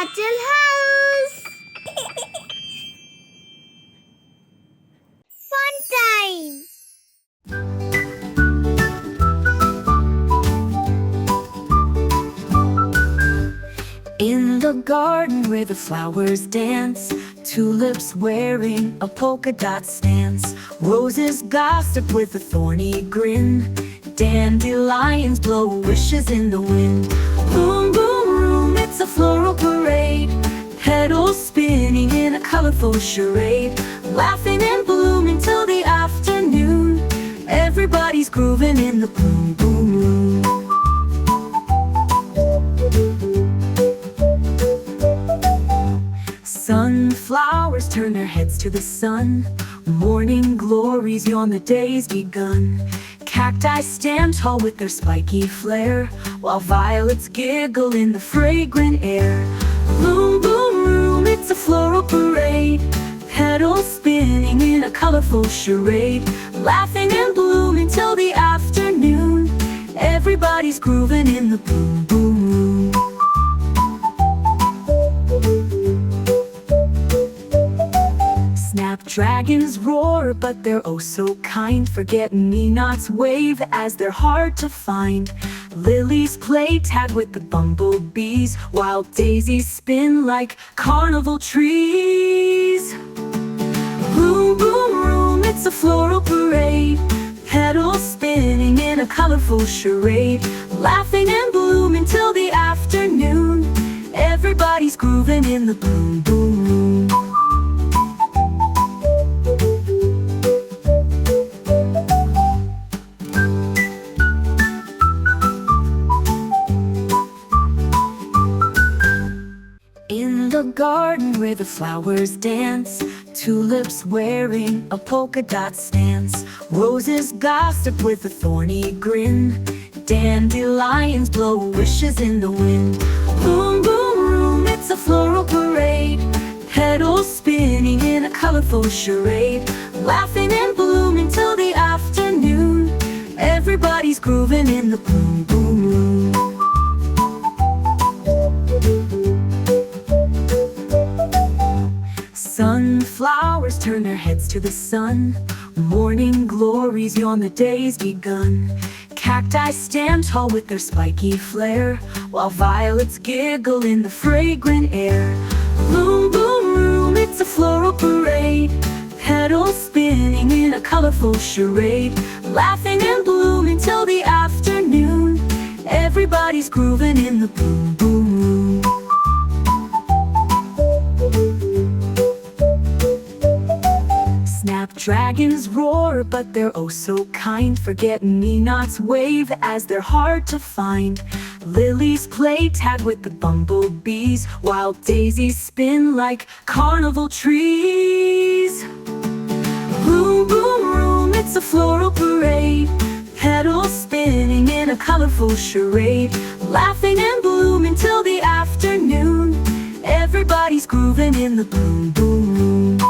Turtle House. Fun time. In the garden where the flowers dance, tulips wearing a polka dot stance, roses gossip with a thorny grin, dandelions blow wishes in the wind. Boom, boom, room, it's a floral parade, petals spinning in a colorful charade, laughing and blooming till the afternoon. Everybody's grooving in the boom, boom room. Sunflowers turn their heads to the sun, morning glories yawn, the day's begun. Cacti stand tall with their spiky flare, while violets giggle in the fragrant air. Boom, boom, room, it's a floral parade, petals spinning in a colorful charade, laughing and blooming till the afternoon. Everybody's grooving in the boom, boom room. Snapdragons roar, but they're oh so kind. Forget-me-nots wave as they're hard to find. Lilies play tag with the bumblebees, while daisies spin like carnival trees. Boom, boom, room, it's a floral parade, petals spinning in a colorful charade, laughing and blooming till the afternoon. Everybody's grooving in the boom, boom room. In the garden where the flowers dance, tulips wearing a polka dot stance, roses gossip with a thorny grin, dandelions blow wishes in the wind. Boom, boom, room, it's a floral parade, petals spinning in a colorful charade, laughing and blooming till the afternoon. Everybody's grooving in the boom, boom room. Sunflowers turn their heads to the sun, morning glories yawn, the day's begun. Cacti stand tall with their spiky flare, while violets giggle in the fragrant air. Boom, boom, room, it's a floral parade, petals spinning in a colorful charade, laughing and blooming till the afternoon. Everybody's grooving in the boom, boom room. Snapdragons roar, but they're oh so kind. Forget-me-nots wave as they're hard to find. Lilies play tag with the bumblebees, while daisies spin like carnival trees. Boom, boom, room, it's a floral parade, petals spinning in a colorful charade, laughing and blooming till the afternoon. Everybody's grooving in the boom, boom room.